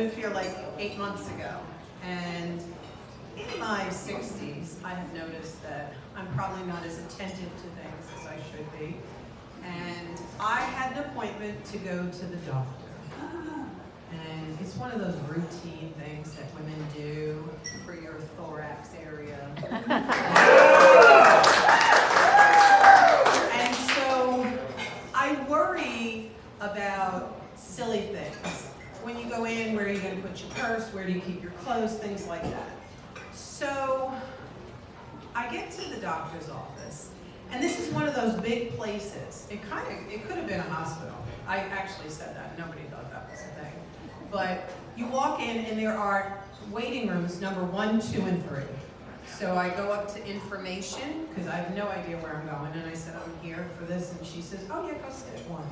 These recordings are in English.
moved here like 8 months ago, and in my 60s, I have noticed that I'm probably not as attentive to things as I should be. And I had an appointment to go to the doctor. And it's one of those routine things that women do for your thorax area. And so I worry about silly things. When you go in, where are you going to put your purse? Where do you keep your clothes? Things like that. So I get to the doctor's office, and this is one of those big places. It could have been a hospital. I actually said that. Nobody thought that was a thing. But you walk in, and there are waiting rooms, number 1, 2, and 3. So I go up to information, because I have no idea where I'm going, and I said, I'm here for this, and she says, oh yeah, go sit at 1.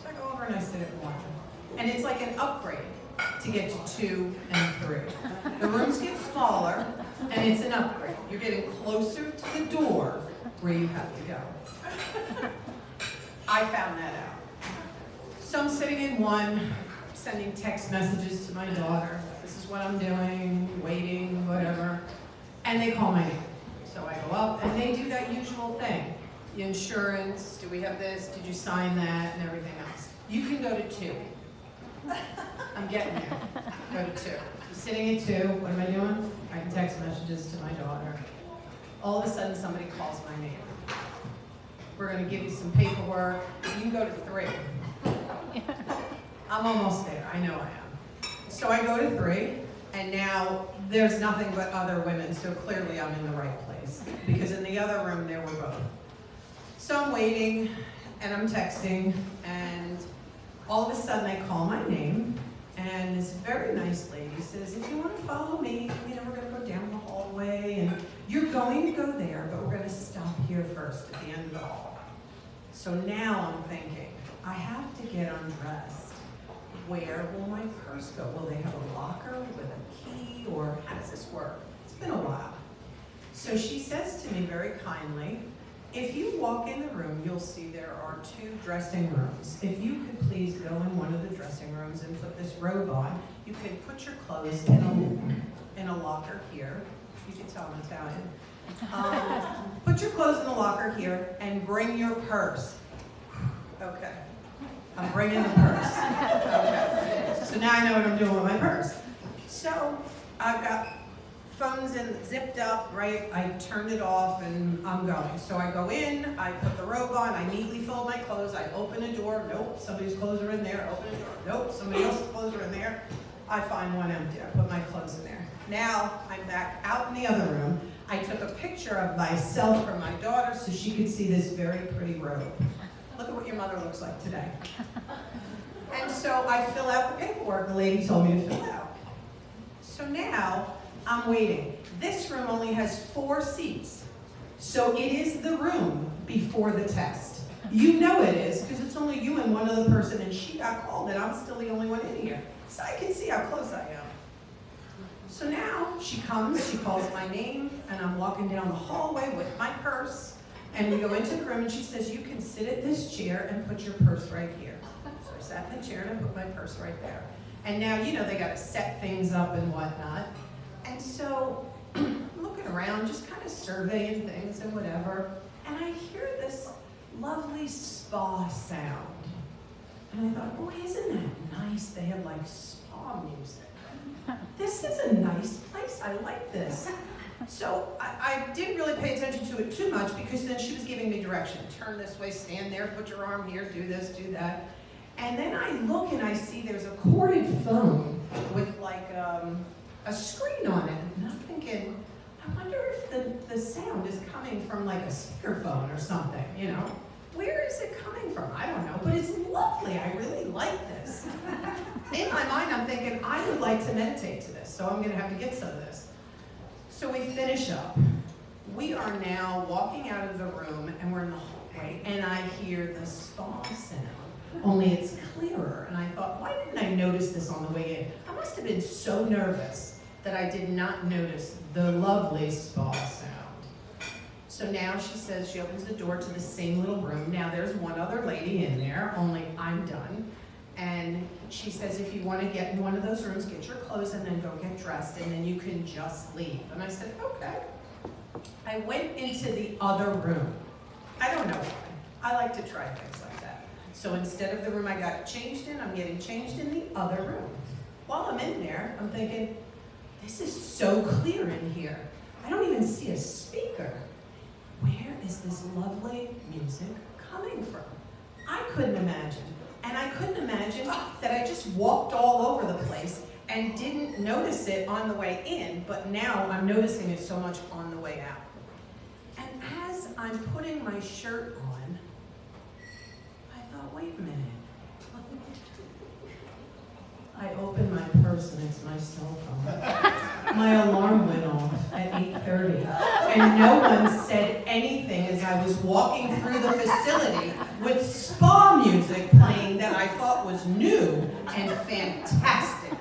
So I go over and I sit at 1. And it's like an upgrade to get to 2 and 3. The rooms get smaller, and it's an upgrade. You're getting closer to the door where you have to go. I found that out. So I'm sitting in 1, sending text messages to my daughter. This is what I'm doing, waiting, whatever. And they call my name. So I go up, and they do that usual thing. The insurance, do we have this? Did you sign that? And everything else. You can go to 2. I'm getting there. Go to 2. I'm sitting at 2. What am I doing? Writing text messages to my daughter. All of a sudden, somebody calls my name. We're going to give you some paperwork. You can go to 3. I'm almost there. I know I am. So I go to 3, and now there's nothing but other women, so clearly I'm in the right place. Because in the other room, there were both. So I'm waiting, and I'm texting, and all of a sudden, they call my name, and this very nice lady says, if you want to follow me, we're going to go down the hallway, and you're going to go there, but we're going to stop here first at the end of the hall. So now I'm thinking, I have to get undressed. Where will my purse go? Will they have a locker with a key, or how does this work? It's been a while. So she says to me very kindly, if you walk in the room, you'll see there are 2 dressing rooms. If you could please go in one of the dressing rooms and put this robe on, you can put your clothes in a locker here. You can tell I'm Italian. Put your clothes in the locker here and bring your purse. Okay. I'm bringing the purse. Okay. So now I know what I'm doing with my purse. So I've got phone's zipped up, right? I turned it off and I'm going. So I go in, I put the robe on, I neatly fold my clothes, I open a door, nope, somebody's clothes are in there, open a door, nope, somebody else's clothes are in there. I find one empty, I put my clothes in there. Now I'm back out in the other room. I took a picture of myself from my daughter so she could see this very pretty robe. Look at what your mother looks like today. And so I fill out the paperwork the lady told me to fill out. So now, I'm waiting. This room only has 4 seats. So it is the room before the test. You know it is, because it's only you and one other person, and she got called, and I'm still the only one in here. So I can see how close I am. So now she comes, she calls my name, and I'm walking down the hallway with my purse, and we go into the room, and she says, you can sit at this chair and put your purse right here. So I sat in the chair, and I put my purse right there. And now, they got to set things up and whatnot. And so I'm looking around, just kind of surveying things and whatever, and I hear this lovely spa sound. And I thought, oh, isn't that nice? They have like spa music. This is a nice place. I like this. So I didn't really pay attention to it too much, because then she was giving me direction. Turn this way, stand there, put your arm here, do this, do that. And then I look and I see there's a corded phone with like a screen on it. And I'm thinking, I wonder if the sound is coming from like a speakerphone or something, Where is it coming from? I don't know, but it's lovely. I really like this. In my mind, I'm thinking, I would like to meditate to this, so I'm going to have to get some of this. So we finish up. We are now walking out of the room, and we're in the hallway, and I hear the spa sound, only it's clearer. And I thought, why didn't I notice this on the way in? I must have been so nervous that I did not notice the lovely spa sound. So now she says, she opens the door to the same little room. Now there's one other lady in there, only I'm done. And she says, if you want to get in one of those rooms, get your clothes and then go get dressed, and then you can just leave. And I said, okay. I went into the other room. I don't know why. I like to try things like that. So instead of the room I got changed in, I'm getting changed in the other room. While I'm in there, I'm thinking, this is so clear in here. I don't even see a speaker. Where is this lovely music coming from? I couldn't imagine. And I couldn't imagine that I just walked all over the place and didn't notice it on the way in, but now I'm noticing it so much on the way out. And as I'm putting my shirt on, I thought, wait a minute. I opened my purse and it's my cell phone. My alarm went off at 8:30, and no one said anything as I was walking through the facility with spa music playing that I thought was new and fantastic.